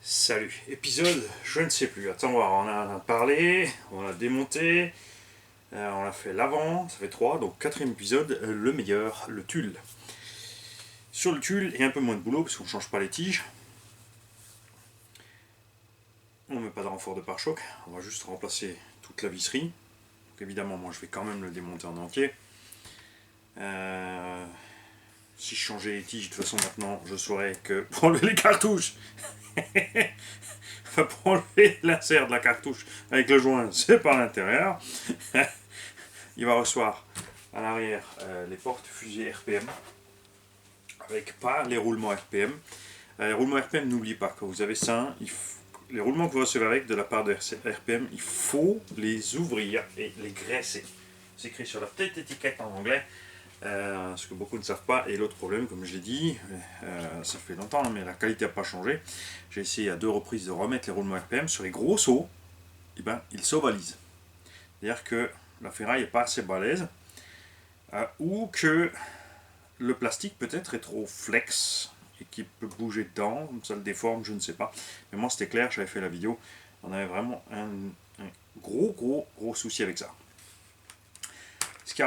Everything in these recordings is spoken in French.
Salut, épisode, je ne sais plus. Attends, voir, on en a parlé, on l'a démonté, on a fait l'avant, ça fait 3, donc quatrième épisode, le meilleur, le tulle. Sur le tulle, il y a un peu moins de boulot parce qu'on ne change pas les tiges. On ne met pas de renfort de pare-choc, on va juste remplacer toute la visserie. Donc évidemment, moi je vais quand même le démonter en entier. Si je changeais les tiges, de toute façon maintenant, je saurais que pour enlever les cartouches, pour enlever l'insert de la cartouche avec le joint, c'est par l'intérieur. Il va recevoir à l'arrière les portes fusées RPM, avec pas les roulements RPM. Les roulements RPM, n'oubliez pas, quand vous avez ça, les roulements que vous recevez avec de la part de RPM, il faut les ouvrir et les graisser. C'est écrit sur la petite étiquette en anglais, ce que beaucoup ne savent pas. Et l'autre problème, comme je l'ai dit, ça fait longtemps, mais la qualité n'a pas changé. J'ai essayé à 2 reprises de remettre les roulements RPM sur les gros seaux, et ben, ils s'ovalisent. C'est-à-dire que la ferraille n'est pas assez balèze, ou que le plastique peut-être est trop flex et qu'il peut bouger dedans, ça le déforme, je ne sais pas. Mais moi c'était clair, j'avais fait la vidéo, on avait vraiment un gros souci avec ça. Ce qui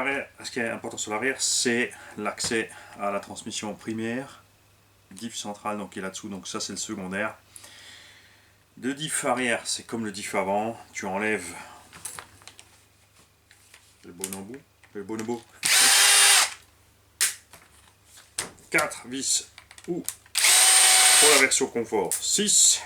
est important sur l'arrière, c'est l'accès à la transmission primaire, diff central donc qui est là-dessous, donc ça c'est le secondaire. Le diff arrière, c'est comme le diff avant, tu enlèves le bonobo, 4 vis ou pour la version confort 6.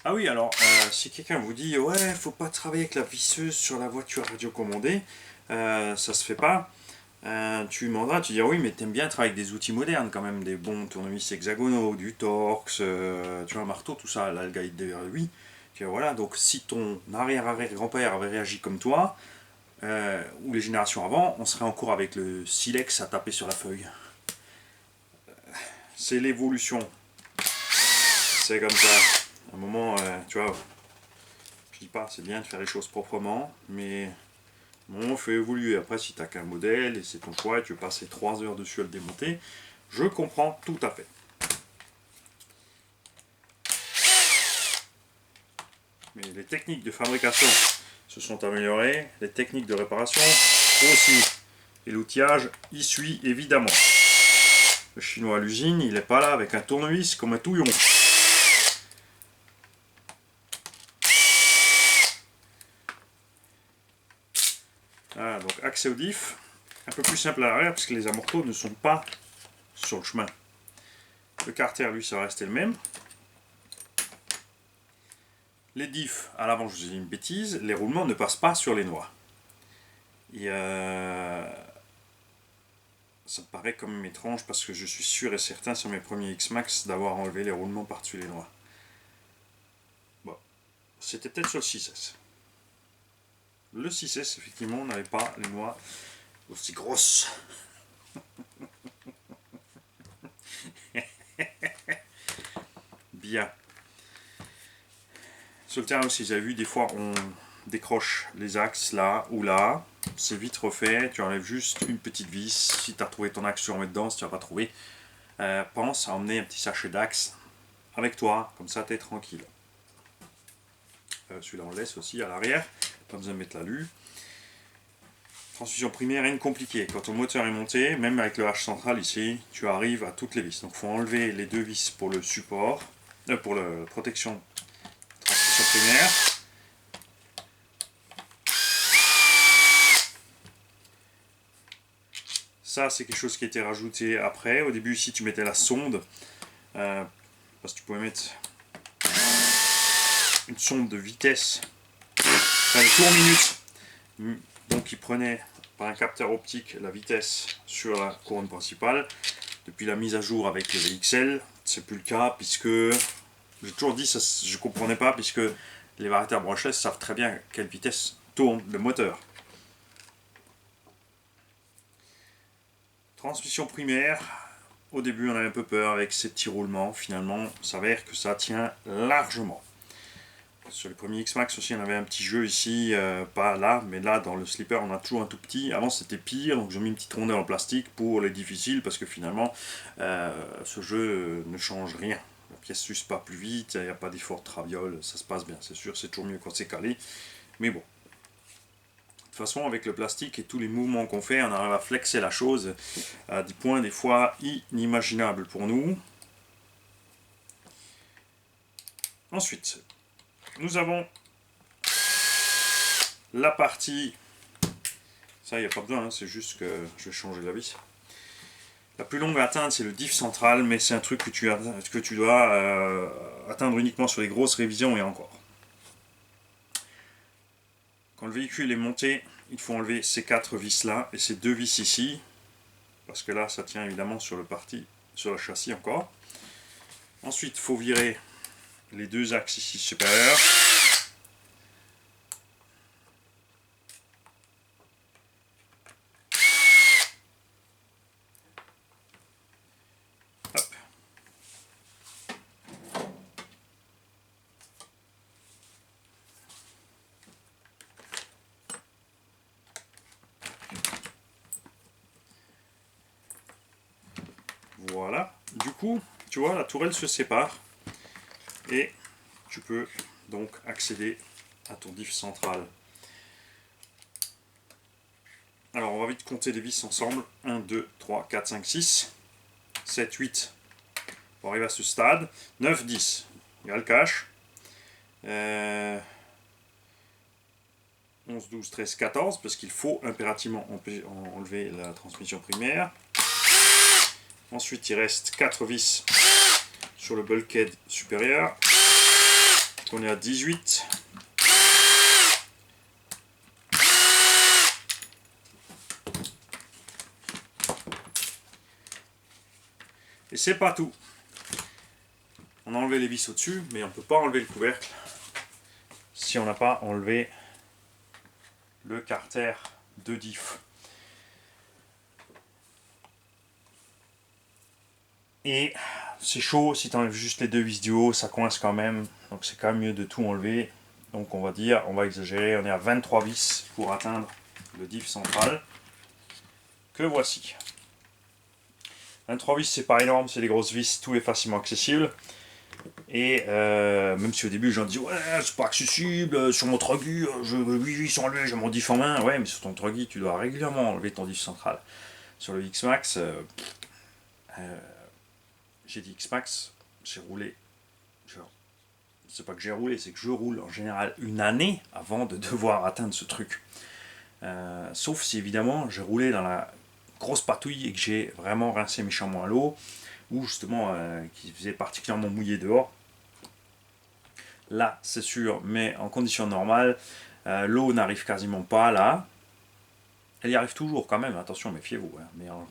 Ah oui, alors si quelqu'un vous dit ouais, faut pas travailler avec la visseuse sur la voiture radiocommandée, ça se fait pas. Tu demanderas, tu diras oui, mais t'aimes bien travailler avec des outils modernes quand même, des bons tournevis hexagonaux, du Torx, tu vois, un marteau, tout ça. Là, le gars il te dirait oui. Tu vois, voilà, donc si ton arrière-arrière-grand-père avait réagi comme toi, ou les générations avant, on serait encore avec le silex à taper sur la feuille. C'est l'évolution. C'est comme ça. À un moment, tu vois, je dis pas, c'est bien de faire les choses proprement, mais bon, on fait évoluer. Après, si t'as qu'un modèle et c'est ton choix et tu veux passer 3 heures dessus à le démonter, je comprends tout à fait. Mais les techniques de fabrication se sont améliorées, les techniques de réparation aussi. Et l'outillage y suit évidemment. Le chinois à l'usine, il n'est pas là avec un tournevis comme un touillon. Voilà, donc accès au diff, un peu plus simple à l'arrière parce que les amortos ne sont pas sur le chemin. Le carter, lui, ça va rester le même. Les diffs, à l'avant, je vous ai dit une bêtise, les roulements ne passent pas sur les noix. Et ça me paraît quand même étrange parce que je suis sûr et certain sur mes premiers X-Max d'avoir enlevé les roulements par-dessus les noix. Bon, c'était peut-être sur le 6S. Le 6S, effectivement, on n'avait pas les noix aussi grosses. Bien. Sur le terrain aussi, vous avez vu, des fois on décroche les axes là ou là. C'est vite refait, tu enlèves juste une petite vis. Si tu as retrouvé ton axe, tu remets dedans. Si tu n'as pas trouvé, pense à emmener un petit sachet d'axe avec toi, comme ça tu es tranquille. Celui-là on le laisse aussi à l'arrière, pas besoin de mettre la lue. Transmission primaire, rien de compliqué. Quand ton moteur est monté, même avec le H central ici, tu arrives à toutes les vis. Donc il faut enlever les 2 vis pour le support, pour la protection transmission primaire. Ça, c'est quelque chose qui a été rajouté après. Au début, ici, tu mettais la sonde. Parce que tu pouvais mettre une sonde de vitesse. Enfin, le tour minute. Donc, il prenait par un capteur optique la vitesse sur la couronne principale. Depuis la mise à jour avec le VXL, c'est plus le cas puisque j'ai toujours dit ça, je comprenais pas puisque les variateurs brushless savent très bien à quelle vitesse tourne le moteur. Transmission primaire, au début on avait un peu peur avec ces petits roulements, finalement il s'avère que ça tient largement. Sur les premiers X-Max aussi, on avait un petit jeu ici, pas là, mais là dans le slipper on a toujours un tout petit. Avant c'était pire, donc j'ai mis une petite rondelle en plastique pour les difficiles parce que finalement ce jeu ne change rien. La pièce s'use pas plus vite, il n'y a pas d'effort de traviole, ça se passe bien, c'est sûr, c'est toujours mieux quand c'est calé. Mais bon. De toute façon, avec le plastique et tous les mouvements qu'on fait, on arrive à flexer la chose à des points des fois inimaginables pour nous. Ensuite, nous avons la partie, ça il n'y a pas besoin, hein, c'est juste que je vais changer la vis. La plus longue à atteindre c'est le diff central, mais c'est un truc que tu dois atteindre uniquement sur les grosses révisions et encore. Quand le véhicule est monté, il faut enlever ces 4 vis là et ces 2 vis ici, parce que là ça tient évidemment sur le châssis encore. Ensuite il faut virer les 2 axes ici supérieurs. Hop. Voilà. Du coup, tu vois, la tourelle se sépare. Et tu peux donc accéder à ton diff central. Alors on va vite compter les vis ensemble. 1, 2, 3, 4, 5, 6, 7, 8 pour arriver à ce stade. 9, 10. Il y a le cache. 11, 12, 13, 14 parce qu'il faut impérativement enlever la transmission primaire. Ensuite il reste 4 vis sur le bulkhead supérieur. On est à 18. Et c'est pas tout. On a enlevé les vis au-dessus, mais on ne peut pas enlever le couvercle si on n'a pas enlevé le carter de diff. Et c'est chaud, si tu enlèves juste les 2 vis du haut, ça coince quand même. Donc c'est quand même mieux de tout enlever. Donc on va exagérer, on est à 23 vis pour atteindre le diff central. Que voici. 23 vis c'est pas énorme, c'est des grosses vis, tout est facilement accessible. Et même si au début j'en dis ouais c'est pas accessible, sur mon truggy, 8 vis sont enlevés, j'ai mon diff en main. Ouais mais sur ton truggy tu dois régulièrement enlever ton diff central. Sur le X-Max, j'ai dit X-Max, j'ai roulé, c'est pas que j'ai roulé, c'est que je roule en général une année avant de devoir atteindre ce truc. Sauf si évidemment j'ai roulé dans la grosse patouille et que j'ai vraiment rincé méchamment à l'eau, ou justement qui faisait particulièrement mouillé dehors. Là c'est sûr, mais en conditions normales, l'eau n'arrive quasiment pas là. Elle y arrive toujours quand même, attention, méfiez-vous. Hein. Mais en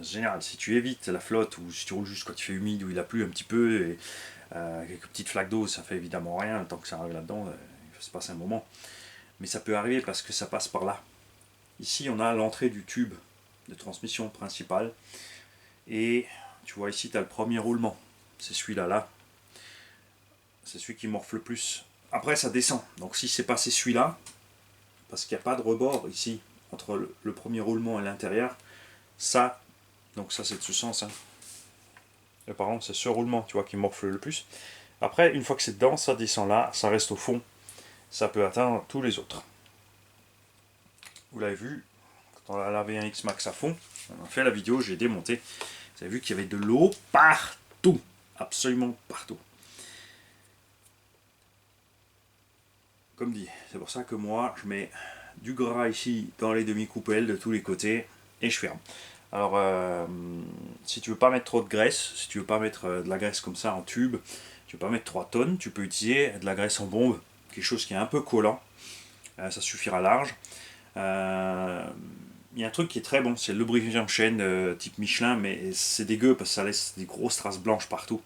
général, si tu évites la flotte ou si tu roules juste quand il fait humide ou il a plu un petit peu, et quelques petites flaques d'eau, ça fait évidemment rien. Tant que ça arrive là-dedans, il faut se passer un moment. Mais ça peut arriver parce que ça passe par là. Ici, on a l'entrée du tube de transmission principale. Et tu vois ici, tu as le premier roulement. C'est celui-là, là. C'est celui qui morfle le plus. Après, ça descend. Donc si c'est passé celui-là, parce qu'il n'y a pas de rebord ici, entre le premier roulement et l'intérieur, ça, donc ça c'est de ce sens, hein. Et par contre c'est ce roulement, tu vois, qui morfle le plus. Après, une fois que c'est dedans, ça descend là, ça reste au fond, ça peut atteindre tous les autres. Vous l'avez vu, quand on a lavé un X-Max à fond, on a fait la vidéo, j'ai démonté, vous avez vu qu'il y avait de l'eau partout, absolument partout. Comme dit, c'est pour ça que moi je mets du gras ici dans les demi-coupelles de tous les côtés et je ferme. Alors si tu veux pas mettre trop de graisse, si tu veux pas mettre de la graisse comme ça en tube, tu veux pas mettre 3 tonnes, tu peux utiliser de la graisse en bombe, quelque chose qui est un peu collant, ça suffira large. Il y a un truc qui est très bon, c'est le lubrifiant chaîne type Michelin, mais c'est dégueu parce que ça laisse des grosses traces blanches partout.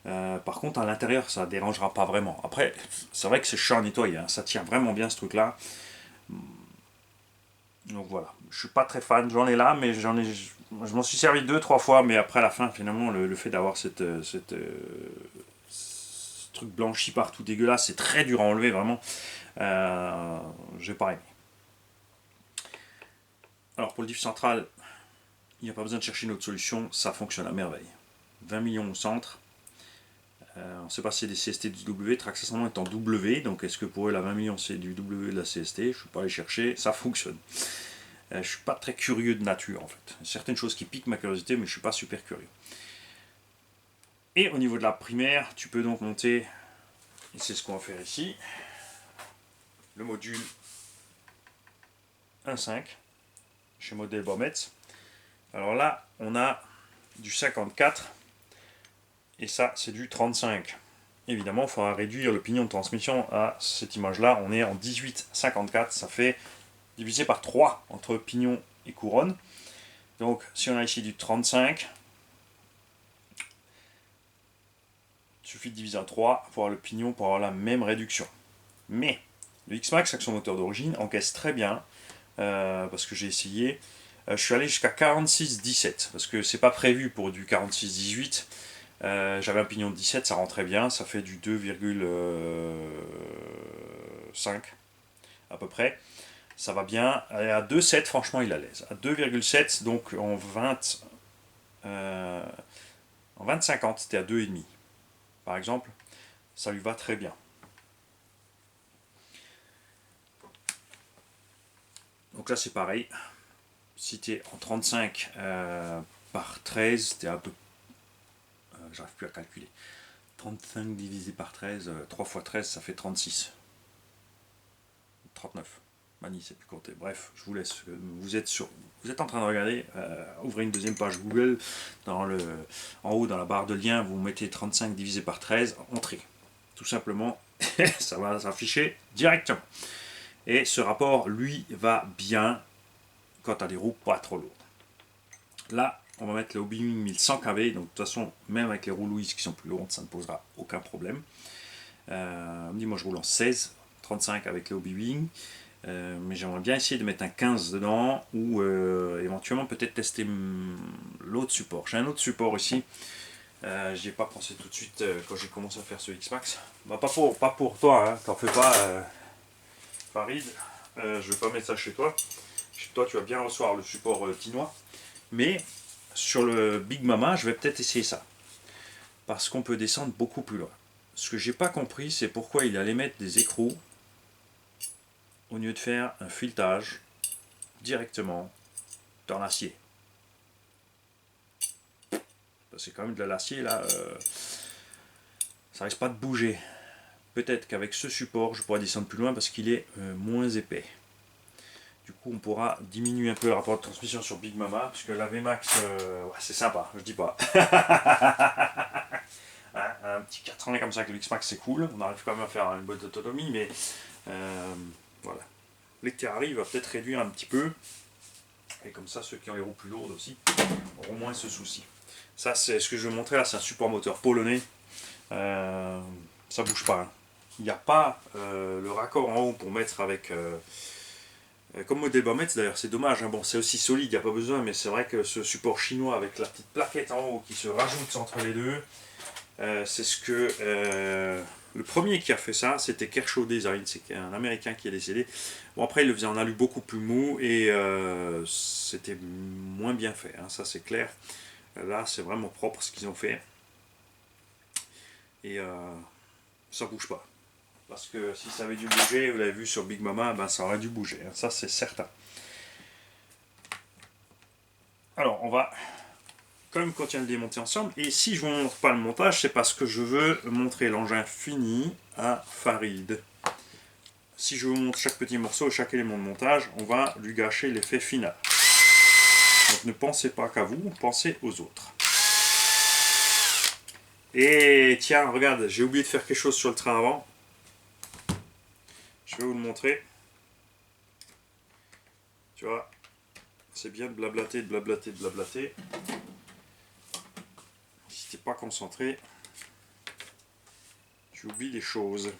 Par contre à l'intérieur ça dérangera pas vraiment. Après c'est vrai que c'est chiant à nettoyer, hein. Ça tient vraiment bien ce truc là. Donc voilà, je suis pas très fan, j'en ai là, mais je m'en suis servi 2-3 fois, mais après à la fin finalement le fait d'avoir cette truc blanchi partout, dégueulasse, c'est très dur à enlever, vraiment. J'ai pas aimé. Alors pour le diff central, il n'y a pas besoin de chercher une autre solution, ça fonctionne à merveille. 20 millions au centre. On ne sait pas si c'est des CST du W, Traxxas est en W, donc est-ce que pour eux la 20 millions c'est du W de la CST? Je ne suis pas allé chercher, ça fonctionne. Je ne suis pas très curieux de nature en fait. Il y a certaines choses qui piquent ma curiosité, mais je ne suis pas super curieux. Et au niveau de la primaire, tu peux donc monter, et c'est ce qu'on va faire ici, le module 1.5 chez Model Bormetz. Alors là, on a du 54 et ça, c'est du 35. Évidemment, il faudra réduire le pignon de transmission à cette image-là. On est en 18,54, ça fait divisé par 3 entre pignon et couronne. Donc, si on a ici du 35, il suffit de diviser à 3 pour avoir le pignon pour avoir la même réduction. Mais le X-Max avec son moteur d'origine encaisse très bien, parce que j'ai essayé. Je suis allé jusqu'à 46,17 parce que c'est pas prévu pour du 46,18. J'avais un pignon de 17, ça rentrait bien, ça fait du 2,5 à peu près. Ça va bien. À 2,7, franchement, il est à l'aise. À 2,7, donc en 20-50, c'était à 2,5 par exemple. Ça lui va très bien. Donc là, c'est pareil. Si tu es en 35 par 13, tu es un peu. J'arrive plus à calculer. 35 divisé par 13, 3 fois 13, ça fait 36. 39. Mani, c'est plus compté. Bref, je vous laisse. Vous êtes en train de regarder. Ouvrez une deuxième page Google. En haut, dans la barre de lien, vous mettez 35 divisé par 13. Entrez. Tout simplement, ça va s'afficher directement. Et ce rapport, lui, va bien quand tu as des roues pas trop lourdes. Là, on va mettre le Hobby-Wing 1100 kV. Donc, de toute façon, même avec les roues Louise qui sont plus lourdes, ça ne posera aucun problème. Moi, je roule en 16, 35 avec le Hobby-Wing. Mais j'aimerais bien essayer de mettre un 15 dedans ou éventuellement peut-être tester l'autre support. J'ai un autre support ici. J'y ai pas pensé tout de suite quand j'ai commencé à faire ce X-Max. Bah, pas pour toi, hein, t'en fais pas, Farid. Je vais pas mettre ça chez toi. Chez toi, tu vas bien recevoir le support tinois. Mais sur le Big Mama, je vais peut-être essayer ça. Parce qu'on peut descendre beaucoup plus loin. Ce que j'ai pas compris, c'est pourquoi il allait mettre des écrous au lieu de faire un filetage directement dans l'acier. C'est quand même de l'acier là, ça risque pas de bouger. Peut-être qu'avec ce support je pourrais descendre plus loin parce qu'il est moins épais. Du coup on pourra diminuer un peu le rapport de transmission sur Big Mama, parce que la VMAX ouais, c'est sympa, je dis pas. Un petit 4 ans comme ça avec le X-Max c'est cool, on arrive quand même à faire une bonne autonomie, mais voilà. L'été arrive, va peut-être réduire un petit peu, et comme ça ceux qui ont les roues plus lourdes aussi auront moins ce souci. Ça c'est ce que je vais montrer là, c'est un support moteur polonais, ça bouge pas, hein. Il n'y a pas le raccord en haut pour mettre avec comme Model Bormetz d'ailleurs, c'est dommage, hein. Bon c'est aussi solide, il n'y a pas besoin, mais c'est vrai que ce support chinois avec la petite plaquette en haut qui se rajoute entre les deux, c'est ce que le premier qui a fait ça, c'était Kershaw Design, c'est un américain qui est décédé. Bon après il le faisait en alu beaucoup plus mou et c'était moins bien fait, hein, ça c'est clair. Là c'est vraiment propre ce qu'ils ont fait et ça bouge pas. Parce que si ça avait dû bouger, vous l'avez vu sur Big Mama, ben ça aurait dû bouger, hein, ça c'est certain. Alors on va quand même continuer à le démonter ensemble, et si je ne vous montre pas le montage, c'est parce que je veux montrer l'engin fini à Farid. Si je vous montre chaque petit morceau, chaque élément de montage, on va lui gâcher l'effet final. Donc ne pensez pas qu'à vous, pensez aux autres. Et tiens, regarde, j'ai oublié de faire quelque chose sur le train avant. Je vais vous le montrer. Tu vois, c'est bien de blablater, de blablater, de blablater. Si t'es pas concentré, tu oublies les choses.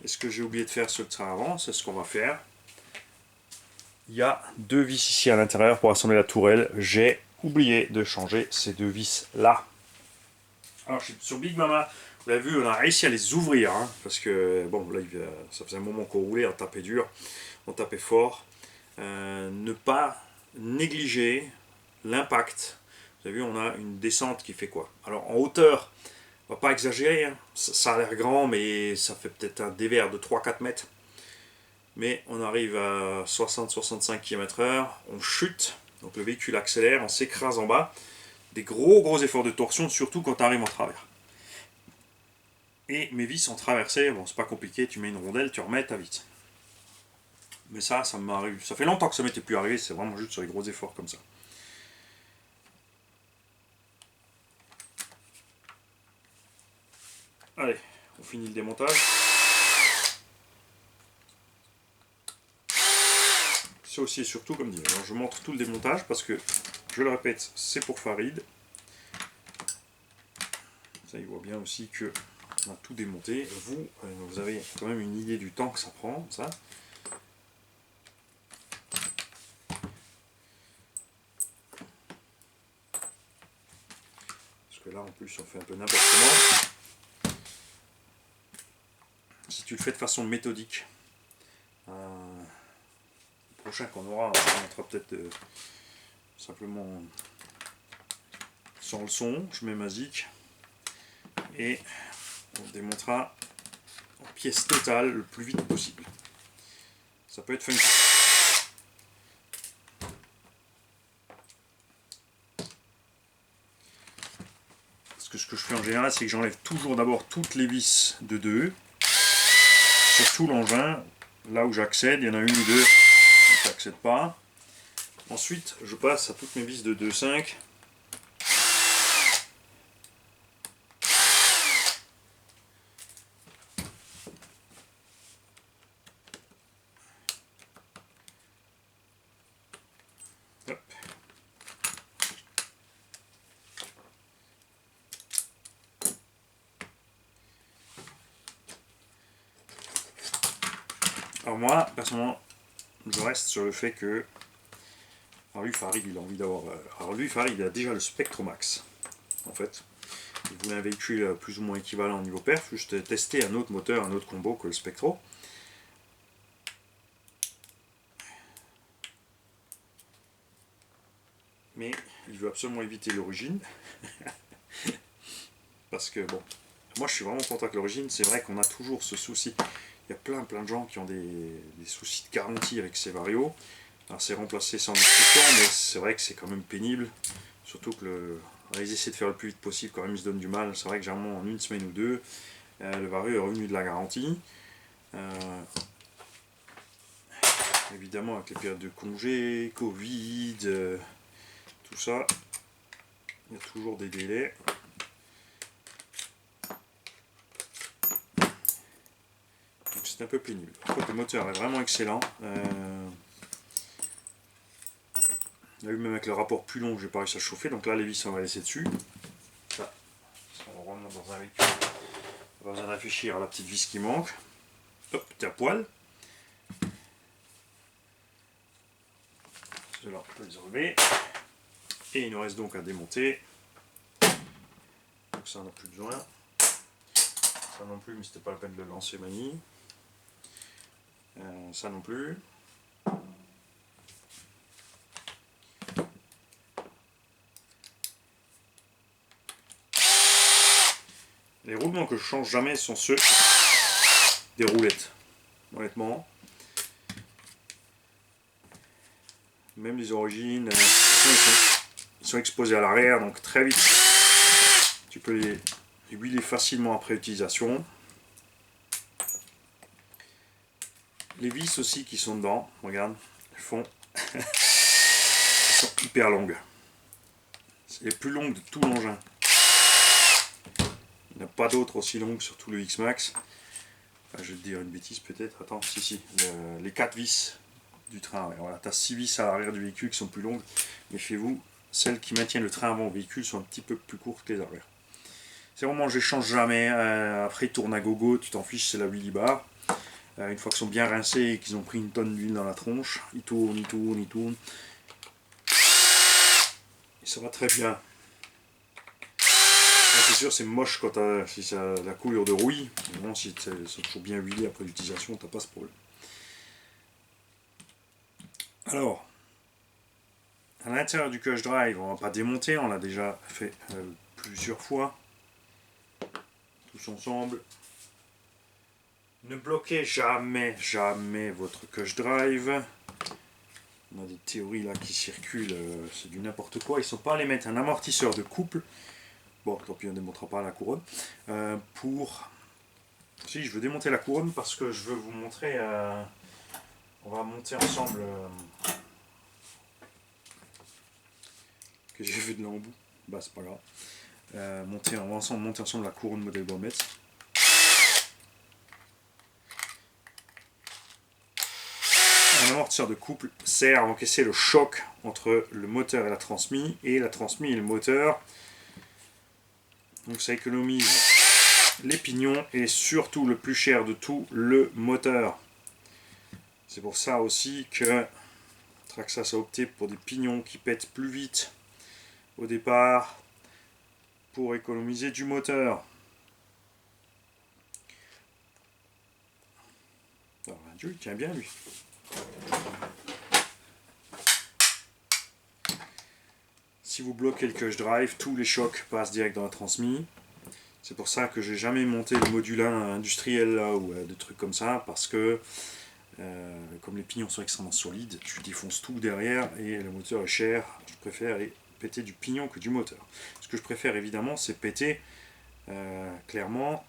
Et ce que j'ai oublié de faire sur le train avant, c'est ce qu'on va faire. Il y a deux vis ici à l'intérieur pour assembler la tourelle. J'ai oublié de changer ces deux vis là. Alors sur Big Mama, Vous avez vu, on a réussi à les ouvrir, hein, parce que bon, là, ça faisait un moment qu'on roulait, on tapait dur, on tapait fort. Ne pas négliger l'impact. Vous avez vu, on a une descente qui fait quoi? Alors en hauteur, on va pas exagérer, hein. Ça a l'air grand, mais ça fait peut-être un dévers de 3-4 mètres. Mais on arrive à 60-65 km/h, on chute, donc le véhicule accélère, on s'écrase en bas. Des gros efforts de torsion, surtout quand tu arrives en travers. Et mes vis sont traversées, bon c'est pas compliqué, tu mets une rondelle, tu remets ta vis. Mais ça m'arrive, ça fait longtemps que ça m'était plus arrivé, c'est vraiment juste sur les gros efforts comme ça. Allez, on finit le démontage. C'est aussi et surtout comme dit. Alors je montre tout le démontage parce que, je le répète, c'est pour Farid. Ça il voit bien aussi que on a tout démonté. Vous avez quand même une idée du temps que ça prend, ça. Parce que là en plus on fait un peu n'importe comment. Si tu le fais de façon méthodique, le prochain qu'on aura, on mettra peut-être simplement sans le son, je mets ma zik et on démontera en pièce totale le plus vite possible. Ça peut être funky. Parce que ce que je fais en général, c'est que j'enlève toujours d'abord toutes les vis de 2 sur tout l'engin. Là où j'accède, il y en a une ou deux où j'accède pas. Ensuite, je passe à toutes mes vis de 2,5. Alors moi, personnellement, je reste sur le fait que... Alors lui, Farid, il a envie d'avoir... Alors lui, Farid, il a déjà le Spectromax, en fait. Il voulait un véhicule plus ou moins équivalent au niveau perf, juste tester un autre moteur, un autre combo que le Spectro. Mais il veut absolument éviter l'origine. Parce que, bon, moi je suis vraiment content avec l'origine. C'est vrai qu'on a toujours ce souci. Il y a plein de gens qui ont des soucis de garantie avec ces varios. Alors c'est remplacé sans discussion, mais c'est vrai que c'est quand même pénible. Surtout que ils essaient de faire le plus vite possible, quand même ils se donnent du mal. C'est vrai que généralement en une semaine ou deux, le vario est revenu de la garantie. Évidemment avec les périodes de congé, Covid, tout ça, il y a toujours des délais. Donc c'est un peu pénible. Par contre le moteur est vraiment excellent. On a eu même avec le rapport plus long, j'ai pas réussi à chauffer, donc là les vis on va laisser dessus. Ça, on remonte dans un véhicule, on va besoin de réfléchir à la petite vis qui manque. Hop, t'es à poil. Cela on peut les enlever. Et il nous reste donc à démonter. Donc ça on n'a plus besoin. Ça non plus, mais c'était pas la peine de le lancer manie. Ça non plus. Les roulements que je change jamais sont ceux des roulettes, honnêtement. Même les origines, ils sont exposés à l'arrière, donc très vite tu peux les huiler facilement après utilisation. Les vis aussi qui sont dedans, regarde, elles sont hyper longues. C'est les plus longues de tout l'engin. Il n'y en a pas d'autres aussi longues sur tout le X-Max. Enfin, je vais te dire une bêtise peut-être. Attends, si. Les 4 vis du train. Ouais, voilà, tu as 6 vis à l'arrière du véhicule qui sont plus longues. Méfiez-vous, celles qui maintiennent le train avant le véhicule sont un petit peu plus courtes que les arrières. C'est vraiment, je ne change jamais. Après, ils tournent à gogo, tu t'en fiches, c'est la wheelie bar. Une fois qu'ils sont bien rincés et qu'ils ont pris une tonne d'huile dans la tronche, ils tournent. Et ça va très bien. C'est sûr, c'est moche quand si ça a la couleur de rouille. Mais bon, si c'est toujours bien huilé après l'utilisation, t'as pas ce problème. Alors, à l'intérieur du Cush Drive, on va pas démonter, on l'a déjà fait plusieurs fois. Tous ensemble. Ne bloquez jamais, jamais votre Cush Drive. On a des théories là qui circulent, c'est du n'importe quoi. Ils ne sont pas allés mettre un amortisseur de couple. Bon, tant pis, on ne démontera pas la couronne. Si, je veux démonter la couronne parce que je veux vous montrer. On va monter ensemble. Que j'ai fait de l'embout. Bah, c'est pas grave. On va ensemble monter ensemble la couronne modèle Baumetz. Un amortisseur de couple sert à encaisser le choc entre le moteur et la transmise, et la transmise et le moteur. Donc ça économise les pignons et surtout le plus cher de tout, le moteur. C'est pour ça aussi que Traxxas a opté pour des pignons qui pètent plus vite au départ pour économiser du moteur. Alors, Dieu, il tient bien lui. Si vous bloquez le Cush Drive, tous les chocs passent direct dans la transmise. C'est pour ça que j'ai jamais monté le module 1 industriel là, ou des trucs comme ça, parce que comme les pignons sont extrêmement solides, tu défonces tout derrière et le moteur est cher. Je préfère péter du pignon que du moteur. Ce que je préfère évidemment, c'est péter clairement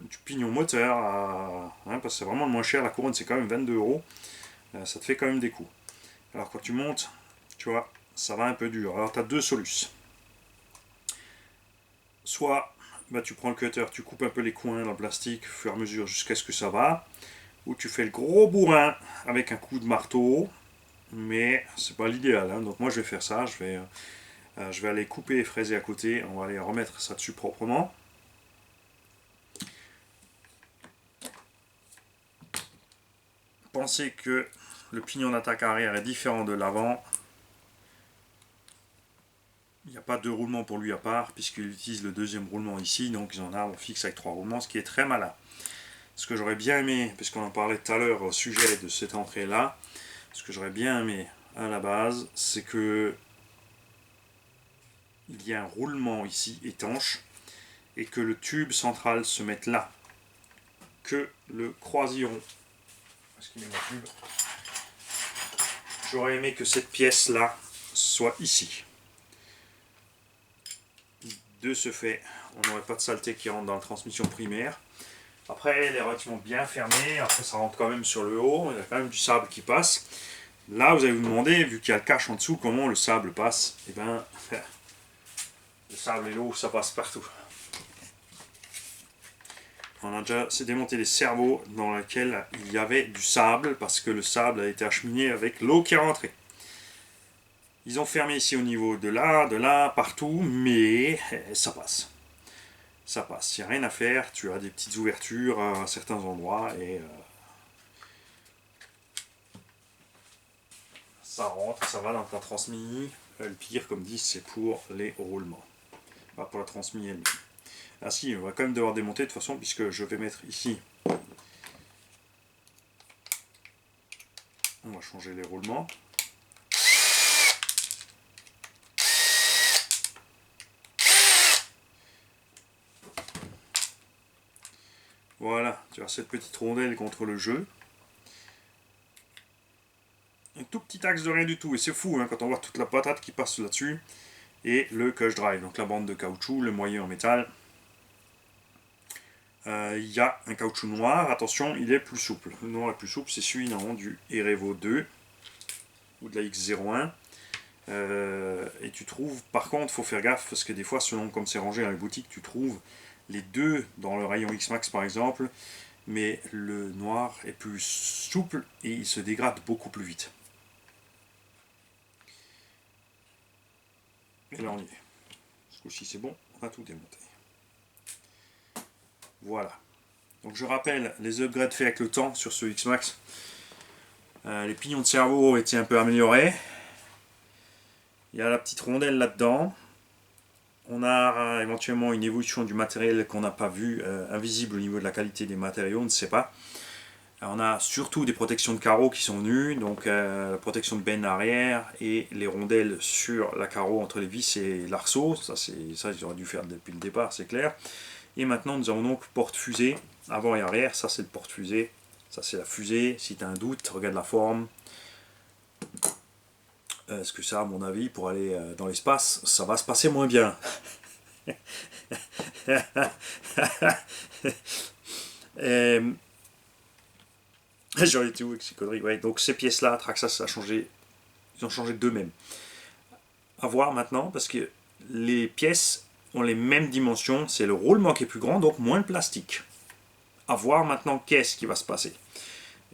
du pignon moteur, parce que c'est vraiment le moins cher. La couronne c'est quand même 22 €. Ça te fait quand même des coups. Alors quand tu montes, tu vois, ça va un peu dur. Alors tu as deux solutions. Soit bah, tu prends le cutter, tu coupes un peu les coins dans le plastique au fur et à mesure jusqu'à ce que ça va. Ou tu fais le gros bourrin avec un coup de marteau. Mais c'est pas l'idéal. Hein. Donc moi je vais faire ça. Je vais aller couper et fraiser à côté. On va aller remettre ça dessus proprement. Pensez que le pignon d'attaque arrière est différent de l'avant. Il n'y a pas deux roulements pour lui à part, puisqu'il utilise le deuxième roulement ici, donc ils en ont un arbre fixe avec 3 roulements, ce qui est très malin. Ce que j'aurais bien aimé, puisqu'on en parlait tout à l'heure au sujet de cette entrée-là, ce que j'aurais bien aimé à la base, c'est que il y a un roulement ici étanche, et que le tube central se mette là. Que le croisillon, parce qu'il est mon tube, j'aurais aimé que cette pièce-là soit ici. De ce fait, on n'aurait pas de saleté qui rentre dans la transmission primaire. Après, elle est relativement bien fermée. Après, ça rentre quand même sur le haut. Il y a quand même du sable qui passe. Là, vous allez vous demander, vu qu'il y a le cache en dessous, comment le sable passe. Eh bien, le sable et l'eau, ça passe partout. On a déjà démonté les cerveaux dans lesquels il y avait du sable, parce que le sable a été acheminé avec l'eau qui est rentrée. Ils ont fermé ici au niveau de là, partout, mais ça passe. Ça passe. Il n'y a rien à faire. Tu as des petites ouvertures à certains endroits et ça rentre, ça va dans ta transmise. Le pire, comme dit, c'est pour les roulements. Pas pour la transmise elle-même. Ah si, on va quand même devoir démonter de toute façon, puisque je vais mettre ici. On va changer les roulements. Voilà, tu as cette petite rondelle contre le jeu. Un tout petit axe de rien du tout, et c'est fou hein, quand on voit toute la patate qui passe là-dessus. Et le Cush Drive, donc la bande de caoutchouc, le moyen en métal. Il y a un caoutchouc noir, attention, il est plus souple. Le noir est plus souple, c'est celui du Erevo 2 ou de la X01. Et tu trouves, par contre, il faut faire gaffe parce que des fois, selon comme c'est rangé dans les boutiques, tu trouves les deux dans le rayon X-Max par exemple, mais le noir est plus souple et il se dégrade beaucoup plus vite. Et là on y est. Ce coup-ci c'est bon, on a tout démonté. Voilà. Donc je rappelle les upgrades faits avec le temps sur ce X-Max. Les pignons de cerveau ont été un peu améliorés. Il y a la petite rondelle là-dedans. On a éventuellement une évolution du matériel qu'on n'a pas vu, invisible au niveau de la qualité des matériaux, on ne sait pas. On a surtout des protections de carreaux qui sont venues, donc la protection de benne arrière et les rondelles sur la carreau entre les vis et l'arceau. Ça, j'aurais dû faire depuis le départ, c'est clair. Et maintenant, nous avons donc porte-fusée, avant et arrière. Ça, c'est le porte-fusée. Ça, c'est la fusée. Si tu as un doute, regarde la forme. Est-ce que ça, à mon avis, pour aller dans l'espace, ça va se passer moins bien. J'en étais où avec ces conneries, ouais, donc ces pièces-là, Traxxas, ça a changé. Ils ont changé d'eux-mêmes. À voir maintenant, parce que les pièces ont les mêmes dimensions. C'est le roulement qui est plus grand, donc moins de plastique. À voir maintenant qu'est-ce qui va se passer.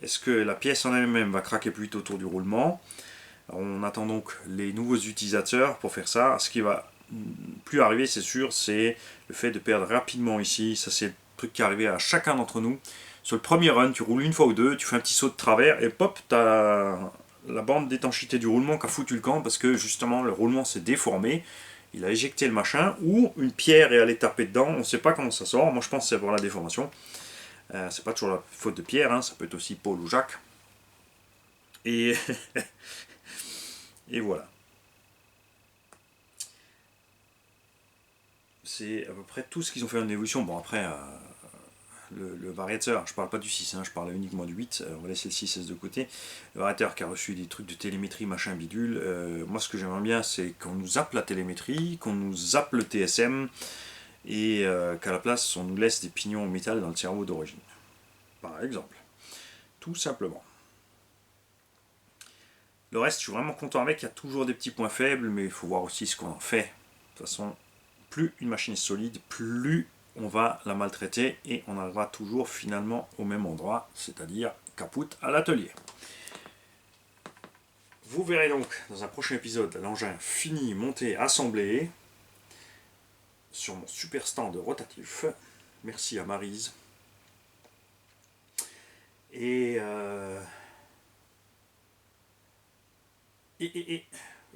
Est-ce que la pièce en elle-même va craquer plus vite autour du roulement? On attend donc les nouveaux utilisateurs pour faire ça. Ce qui va plus arriver, c'est sûr, c'est le fait de perdre rapidement ici. Ça, c'est le truc qui est arrivé à chacun d'entre nous. Sur le premier run, tu roules une fois ou deux, tu fais un petit saut de travers et pop, tu as la bande d'étanchéité du roulement qui a foutu le camp parce que justement le roulement s'est déformé. Il a éjecté le machin ou une pierre est allée taper dedans. On ne sait pas comment ça sort. Moi, je pense que c'est pour la déformation. C'est pas toujours la faute de Pierre, hein, ça peut être aussi Paul ou Jacques. Et, et voilà. C'est à peu près tout ce qu'ils ont fait en évolution. Bon, après, le variateur, je parle pas du 6, hein, je parle uniquement du 8. On va laisser le 6 de côté. Le variateur qui a reçu des trucs de télémétrie, machin bidule. Moi, ce que j'aimerais bien, c'est qu'on nous zappe la télémétrie, qu'on nous zappe le TSM, et qu'à la place, on nous laisse des pignons en métal dans le cerveau d'origine. Par exemple. Tout simplement. Le reste, je suis vraiment content avec. Il y a toujours des petits points faibles, mais il faut voir aussi ce qu'on en fait. De toute façon, plus une machine est solide, plus on va la maltraiter et on arrivera toujours finalement au même endroit, c'est-à-dire caput à l'atelier. Vous verrez donc dans un prochain épisode l'engin fini, monté, assemblé sur mon super stand rotatif. Merci à Maryse. Et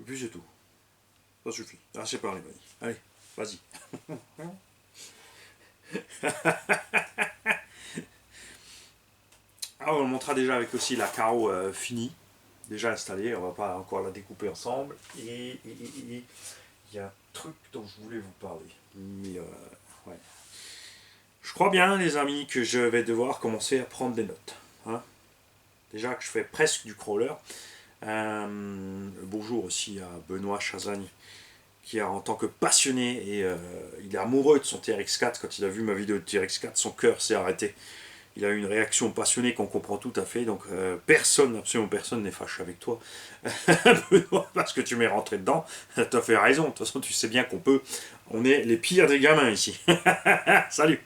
puis c'est tout. Ça suffit. Assez parlé, allez, vas-y. Ah, on le montrera déjà avec aussi la carreau finie, déjà installée. On va pas encore la découper ensemble. Et il y a un truc dont je voulais vous parler. Mais ouais. Je crois bien, les amis, que je vais devoir commencer à prendre des notes. Hein. Déjà que je fais presque du crawler. Bonjour aussi à Benoît Chazagne, qui a, en tant que passionné, et il est amoureux de son TRX4. Quand il a vu ma vidéo de TRX4, son cœur s'est arrêté. Il a eu une réaction passionnée qu'on comprend tout à fait. Donc absolument personne n'est fâché avec toi, Benoît, parce que tu m'es rentré dedans. Tu as fait raison. De toute façon, tu sais bien on est les pires des gamins ici. Salut.